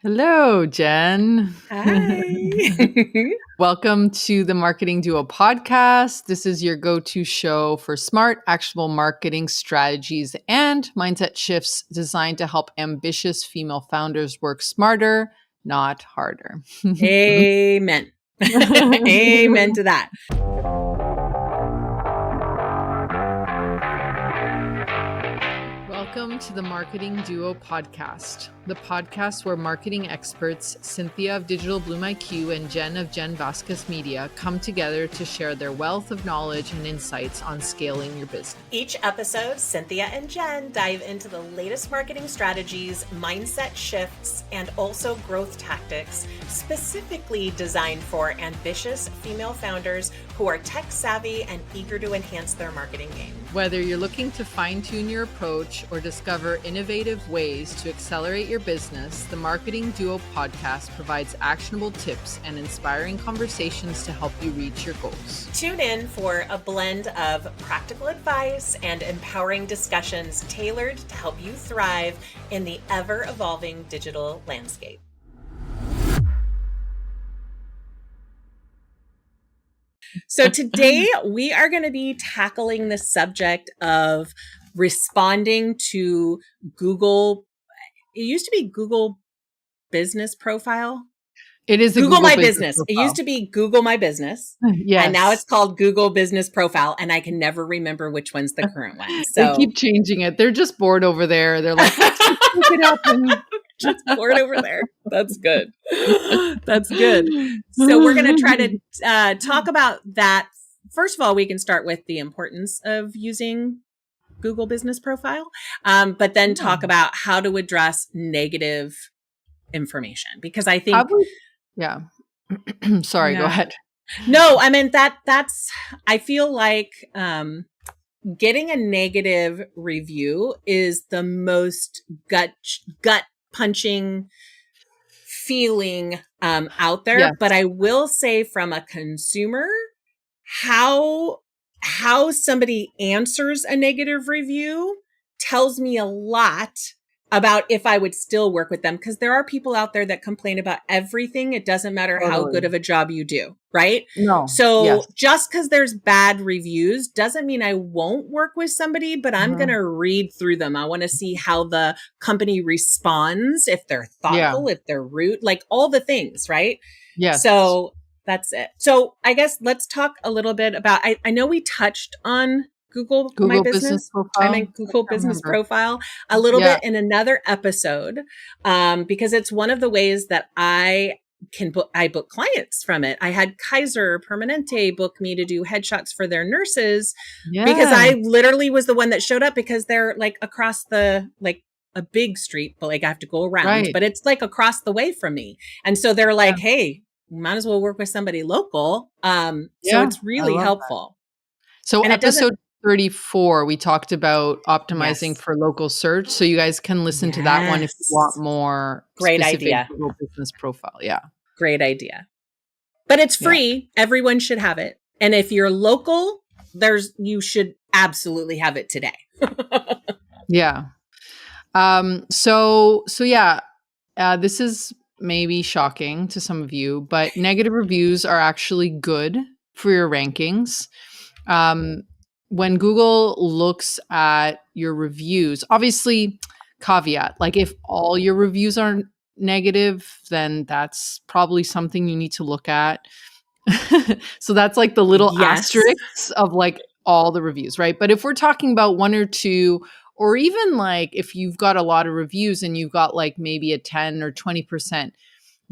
Hello, Jen. Hi. Welcome to the Marketing Duo podcast. This is your go-to show for smart, actionable marketing strategies and mindset shifts designed to help ambitious female founders work smarter, not harder. Amen. Amen to that. Welcome to the Marketing Duo podcast, the podcast where marketing experts Cinthia of Digital Bloom IQ and Jen of Jen Vasquez Media come together to share their wealth of knowledge and insights on scaling your business. Each episode, Cinthia and Jen dive into the latest marketing strategies, mindset shifts, and also growth tactics specifically designed for ambitious female founders who are tech savvy and eager to enhance their marketing game. Whether you're looking to fine-tune your approach or discover innovative ways to accelerate your business, the Marketing Duo podcast provides actionable tips and inspiring conversations to help you reach your goals. Tune in for a blend of practical advice and empowering discussions tailored to help you thrive in the ever-evolving digital landscape. So today we are going to be tackling the subject of responding to Google. It used to be Google Business Profile. It is Google My Business. Profile. It used to be Google My Business. Yes. And now it's called Google Business Profile. And I can never remember which one's the current one. So they keep changing it. They're just bored over there. They're like, let's just look it up and just bored over there. That's good. That's good. So we're going to try to talk about that. First of all, we can start with the importance of using Google Business Profile, but then talk about how to address negative information. Because I think... Yeah. Sorry, go ahead. No, I mean, that's, I feel like getting a negative review is the most gut punching feeling out there. Yes. But I will say from a consumer, how somebody answers a negative review tells me a lot about if I would still work with them, because there are people out there that complain about everything. It doesn't matter how good of a job you do, right? No. So just because there's bad reviews doesn't mean I won't work with somebody, but I'm going to read through them. I want to see how the company responds, if they're thoughtful, if they're rude, like all the things, right? Yes. So that's it. So I guess let's talk a little bit about, I know we touched on Google My Business Profile. I mean, Google Business Profile a little bit in another episode, because it's one of the ways that I book clients from it. I had Kaiser Permanente book me to do headshots for their nurses because I literally was the one that showed up, because they're like across the, like a big street, but like I have to go around, but it's like across the way from me. And so they're like, hey, might as well work with somebody local. So it's really helpful. That. So episode 34, we talked about optimizing for local search. So you guys can listen to that one if you want more. Great idea. Google Business Profile. Yeah. Great idea. But it's free. Yeah. Everyone should have it. And if you're local, you should absolutely have it today. Yeah. This is maybe shocking to some of you, but negative reviews are actually good for your rankings. When Google looks at your reviews, obviously, caveat, like if all your reviews are negative, then that's probably something you need to look at. So that's like the little asterisks of like all the reviews, right? But if we're talking about one or two, or even like if you've got a lot of reviews and you've got like maybe a 10 or 20%,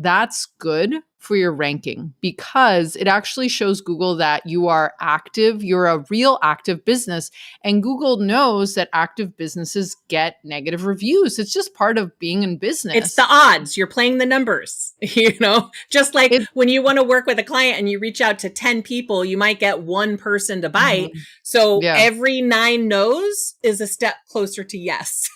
that's good for your ranking, because it actually shows Google that you are active, you're a real active business, and Google knows that active businesses get negative reviews. It's just part of being in business. It's the odds. You're playing the numbers, just like when you want to work with a client and you reach out to 10 people, you might get one person to bite. So every 9 no's is a step closer to yes.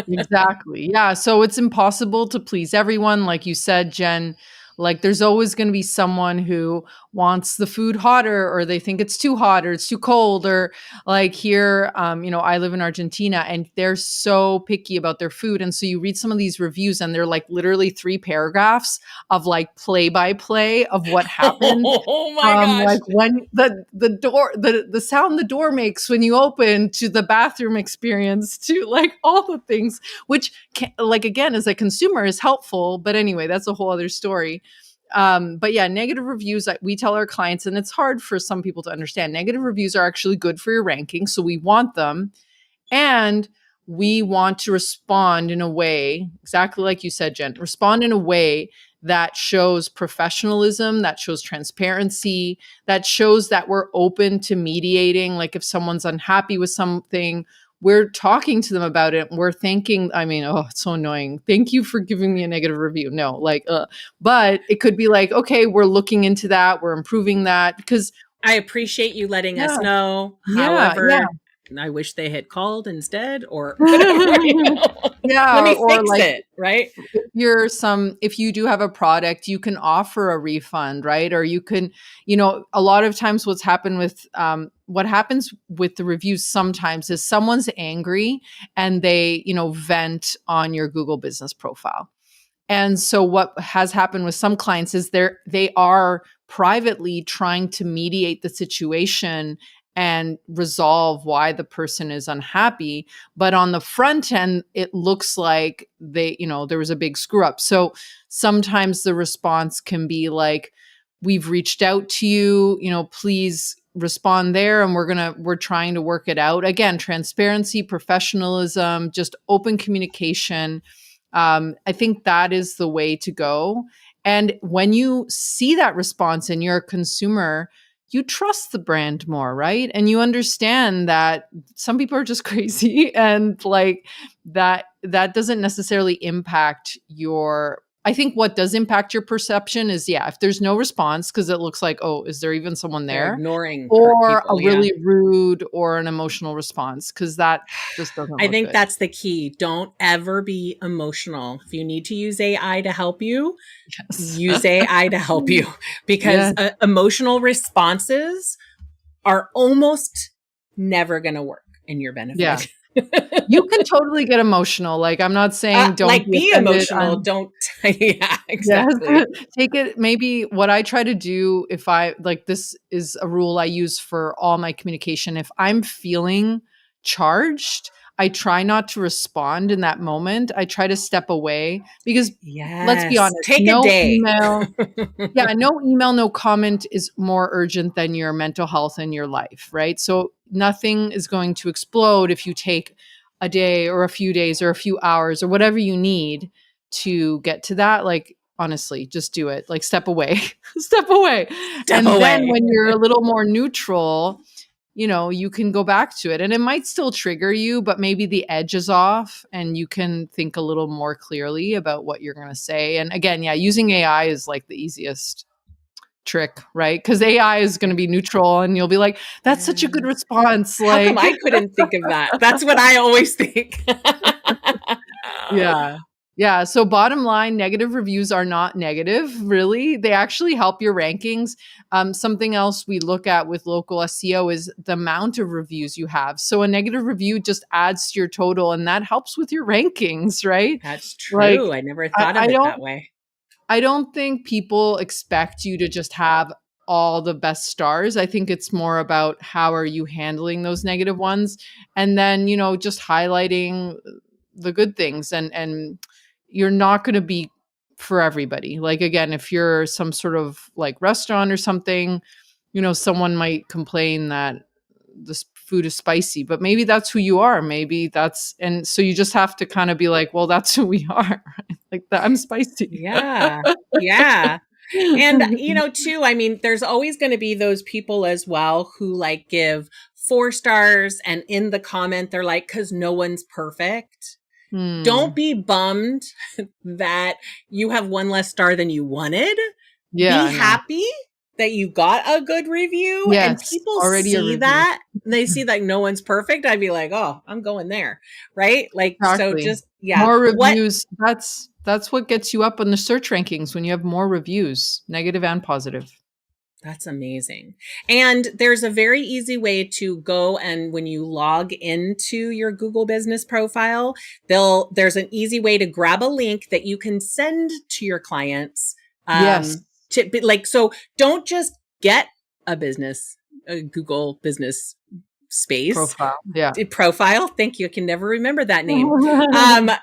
Exactly. Yeah. So it's impossible to please everyone. Like you said, Jen, Like there's always going to be someone who wants the food hotter, or they think it's too hot or it's too cold, or like here, I live in Argentina and they're so picky about their food. And so you read some of these reviews and they're like literally 3 paragraphs of like play by play of what happened. Oh my gosh. Like when the door, the sound the door makes when you open, to the bathroom experience, to like all the things, which like, again, as a consumer is helpful. But anyway, that's a whole other story. But yeah, negative reviews, we tell our clients, and it's hard for some people to understand, negative reviews are actually good for your ranking. So we want them. And we want to respond in a way, exactly like you said, Jen, respond in a way that shows professionalism, that shows transparency, that shows that we're open to mediating. Like if someone's unhappy with something, we're talking to them about it. We're thinking, it's so annoying. Thank you for giving me a negative review. No, but it could be like, okay, we're looking into that. We're improving that, because I appreciate you letting us know. Yeah. However, I wish they had called instead, or whatever. Yeah. Let me fix like, it, right? If you do have a product, you can offer a refund, right? Or you can, a lot of times what happens with the reviews sometimes is someone's angry and they, vent on your Google business profile. And so what has happened with some clients is they are privately trying to mediate the situation and resolve why the person is unhappy. But on the front end, it looks like there was a big screw up. So sometimes the response can be like, we've reached out to you, please respond there. And we're trying to work it out. Again, transparency, professionalism, just open communication. I think that is the way to go. And when you see that response and you're a consumer, you trust the brand more, right? And you understand that some people are just crazy, and like that doesn't necessarily impact I think what does impact your perception is, if there's no response, because it looks like, oh, is there even someone there? They're ignoring or people, a really rude or an emotional response, because that just doesn't I look think good. that's the key. Don't ever be emotional. If you need to use AI to help you, use AI to help you, because emotional responses are almost never going to work in your benefit. Yeah. You can totally get emotional. Like, I'm not saying don't be emotional. Don't. Yeah, exactly. Take it. Maybe what I try to do, if this is a rule I use for all my communication. If I'm feeling charged, I try not to respond in that moment. I try to step away, because let's be honest, take a day. Email, no email, no comment is more urgent than your mental health and your life, right? So nothing is going to explode if you take a day or a few days or a few hours or whatever you need to get to that. Like, honestly, just do it. Like, step away, step away. Then when you're a little more neutral, you can go back to it, and it might still trigger you, but maybe the edge is off and you can think a little more clearly about what you're going to say. And again, using AI is like the easiest trick, right? Because AI is going to be neutral and you'll be like, that's such a good response. How come I couldn't think of that? That's what I always think. Yeah. So bottom line, negative reviews are not negative, really. They actually help your rankings. Something else we look at with local SEO is the amount of reviews you have. So a negative review just adds to your total, and that helps with your rankings, right? That's true. I never thought of it that way. I don't think people expect you to just have all the best stars. I think it's more about how are you handling those negative ones, and then, just highlighting the good things, and you're not going to be for everybody. Like, again, if you're some sort of like restaurant or something, someone might complain that this food is spicy, but maybe that's who you are. And so you just have to kind of be like, well, that's who we are. Right? Like that, I'm spicy. Yeah. And, too, I mean, there's always going to be those people as well who like give 4 stars, and in the comment, they're like, 'cause no one's perfect. Don't be bummed that you have 1 less star than you wanted. Be happy that you got a good review, and Yes, people already a see review. that, and they see that no one's perfect, I'd be like, oh, I'm going there. Right. Like, so Exactly. just, yeah. More What reviews, that's what gets you up on the search rankings when you have more reviews, negative and positive. That's amazing. And there's a very easy way to go, and when you log into your Google business profile, there's an easy way to grab a link that you can send to your clients. Yes. To be like, so don't just get a Google business space profile. Thank you. I can never remember that name.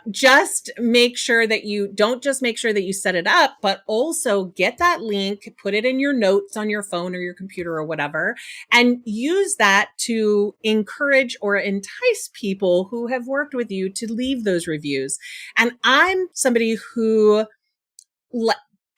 Just make sure that you don't just make sure that you set it up, but also get that link, put it in your notes on your phone or your computer or whatever, and use that to encourage or entice people who have worked with you to leave those reviews. And I'm somebody who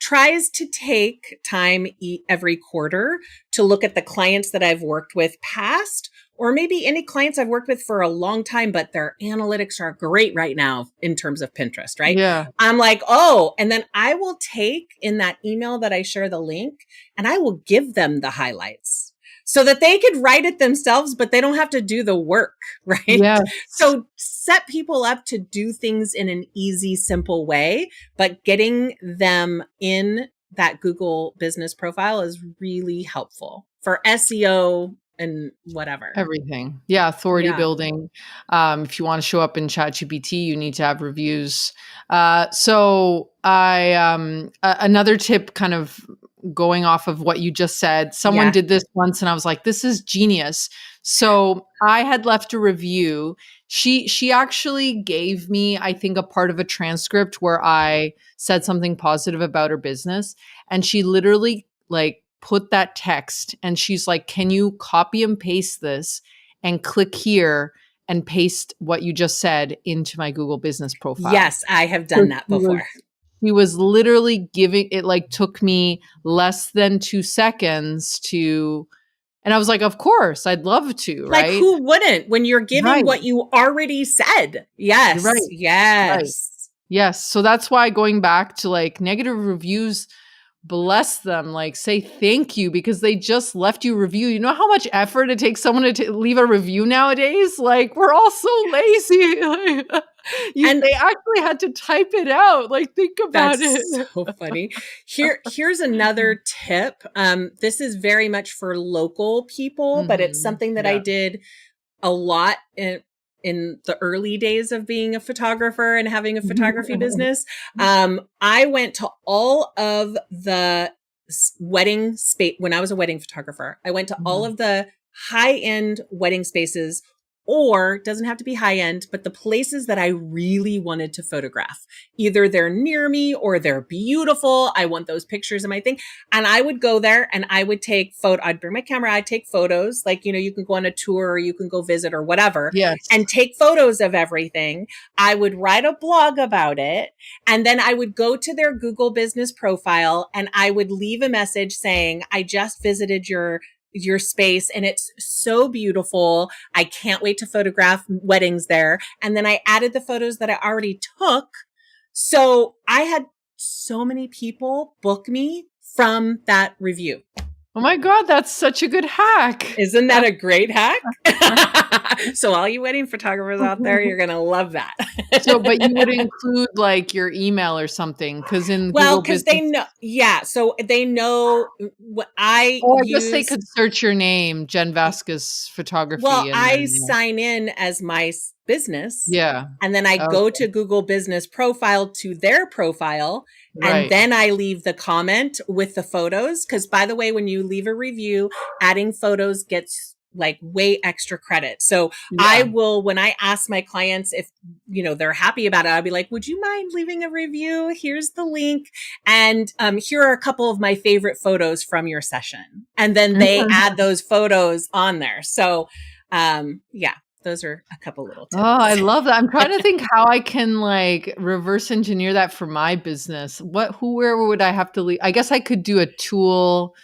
tries to take time every quarter to look at the clients that I've worked with past, or maybe any clients I've worked with for a long time, but their analytics are great right now in terms of Pinterest, right? Yeah. I'm like, oh, and then I will take in that email that I share the link, and I will give them the highlights so that they could write it themselves, but they don't have to do the work, right? Yes. So set people up to do things in an easy, simple way, but getting them in that Google business profile is really helpful for SEO and whatever. Everything. Yeah. Authority building. If you want to show up in ChatGPT, you need to have reviews. So another tip, kind of going off of what you just said, someone did this once and I was like, this is genius. So I had left a review. She actually gave me, I think, a part of a transcript where I said something positive about her business. And she literally put that text and she's like, can you copy and paste this and click here and paste what you just said into my Google business profile? Yes, I have done that before. He was literally giving it, took me less than 2 seconds to, and I was like, of course, I'd love to, right? Like, who wouldn't when you're giving what you already said? Yes. Right. Yes. Right. Yes. So that's why going back to negative reviews, bless them, say thank you because they just left you a review. You know how much effort it takes someone to leave a review nowadays? We're all so lazy. They actually had to type it out. Think about it. That's so funny. Here's another tip. This is very much for local people, but it's something that I did a lot in the early days of being a photographer and having a photography business. I went to all of the wedding space when I was a wedding photographer. I went to all of the high-end wedding spaces, or doesn't have to be high end, but the places that I really wanted to photograph. Either they're near me or they're beautiful. I want those pictures in my thing. And I would go there and I would take I'd bring my camera. I'd take photos. You can go on a tour or you can go visit or whatever. Yes. And take photos of everything. I would write a blog about it. And then I would go to their Google business profile and I would leave a message saying, I just visited your space and it's so beautiful. I can't wait to photograph weddings there. And then I added the photos that I already took. So I had so many people book me from that review. Oh my God, that's such a good hack. Isn't that a great hack? So all you wedding photographers out there, you're going to love that. But you would include your email or something because because they know. Yeah. So they know what I guess they could search your name, Jen Vasquez Photography. Well, I sign in as my business. Yeah. And then I go to Google business profile to their profile. Right. And then I leave the comment with the photos. Because by the way, when you leave a review, adding photos gets way extra credit. So I will, when I ask my clients if, they're happy about it, I'll be like, would you mind leaving a review? Here's the link. And here are a couple of my favorite photos from your session. And then they add those photos on there. So those are a couple little tips. Oh, I love that. I'm trying to think how I can reverse engineer that for my business. Where would I have to leave? I guess I could do a tool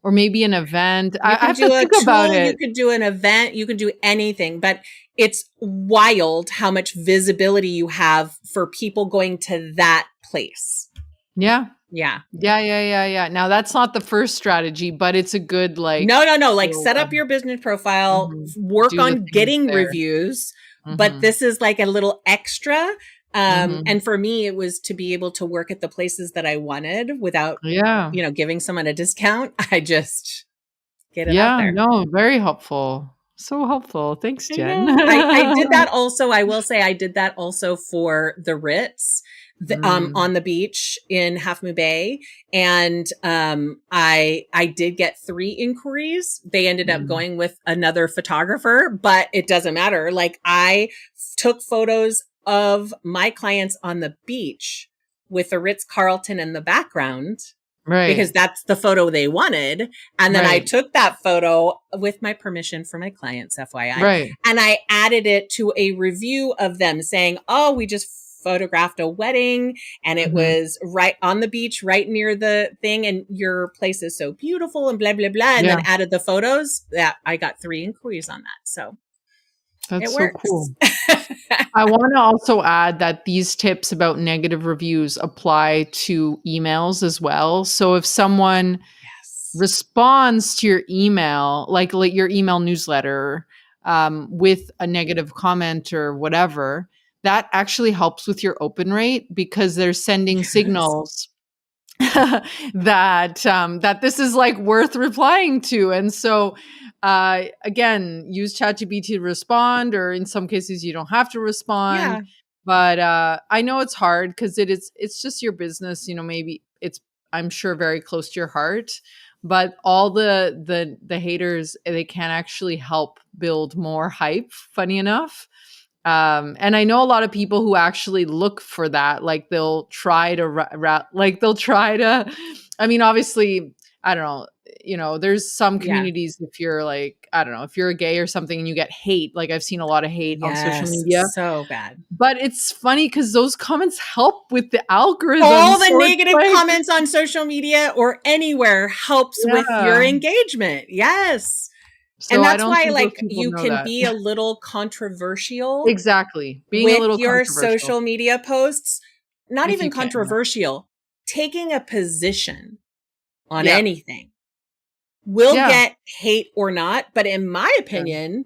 or maybe an event. I have to think about it. You could do an event. You could do anything, but it's wild how much visibility you have for people going to that place. Yeah. Yeah. Yeah. Now that's not the first strategy, but it's a good No. Like set up your business profile, work do the on things getting there. reviews, but this is like a little extra. And for me, it was to be able to work at the places that I wanted without, giving someone a discount. I just get it out there. No, very helpful. So helpful. Thanks, Jen. I did that also. I will say I did that also for the Ritz on the beach in Half Moon Bay. And I did get 3 inquiries. They ended up going with another photographer, but it doesn't matter. Like I took photos of my clients on the beach with the Ritz-Carlton in the background. Right. Because that's the photo they wanted. And then I took that photo with my permission for my clients, FYI. Right. And I added it to a review of them saying, oh, we just photographed a wedding and it was right on the beach, right near the thing. And your place is so beautiful and blah, blah, blah. And then added the photos. That I got 3 inquiries on that. So that's so cool. I want to also add that these tips about negative reviews apply to emails as well. So if someone responds to your email, like your email newsletter, with a negative comment or whatever, that actually helps with your open rate because they're sending signals that this is like worth replying to. And so again, use ChatGPT to respond, or in some cases you don't have to respond. But I know it's hard because it's just your business, maybe it's, I'm sure, very close to your heart, but all the haters, they can actually help build more hype, funny enough. And I know a lot of people who actually look for that. Like they'll try to, I mean, obviously, I don't know, there's some communities, if you're like, I don't know, if you're a gay or something and you get hate, like I've seen a lot of hate on social media. So bad. But it's funny because those comments help with the algorithm. All the negative comments on social media or anywhere helps with your engagement. Yes. So and that's why, like, you can be a little controversial. Exactly. Being with a little your social media posts. Not even controversial. Taking a position on anything will get hate or not. But in my opinion,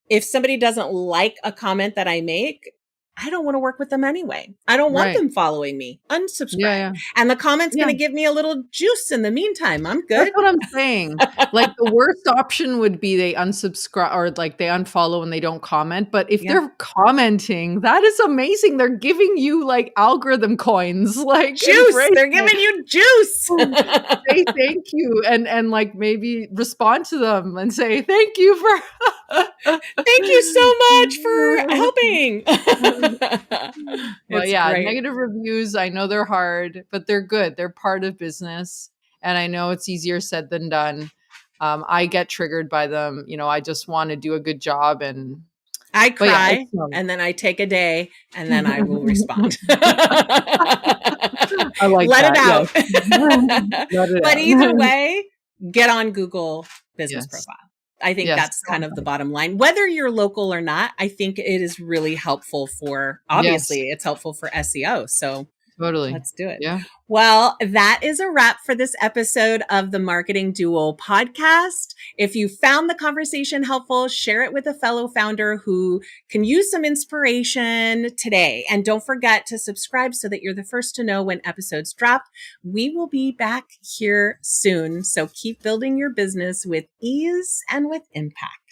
if somebody doesn't like a comment that I make, I don't want to work with them anyway. I don't want them following me. Unsubscribe. And the comment's going to give me a little juice in the meantime. I'm good. That's what I'm saying. Like the worst option would be they unsubscribe or like they unfollow and they don't comment. But if they're commenting, that is amazing. They're giving you like algorithm coins, like juice. They're giving you juice. Say thank you and like maybe respond to them and say thank you for thank you so much for helping. Well, great. Negative reviews, I know they're hard, but they're good. They're part of business. And I know it's easier said than done. I get triggered by them. I just want to do a good job. And I cry and then I take a day and then I will respond. I like Let that. It out. Let it but out. Either way, get on Google Business Profile. I think that's kind of the bottom line. Whether you're local or not, I think it is really helpful for, obviously, it's helpful for SEO. So totally, let's do it. Yeah. Well, that is a wrap for this episode of the Marketing Duo podcast. If you found the conversation helpful, share it with a fellow founder who can use some inspiration today. And don't forget to subscribe so that you're the first to know when episodes drop. We will be back here soon. So keep building your business with ease and with impact.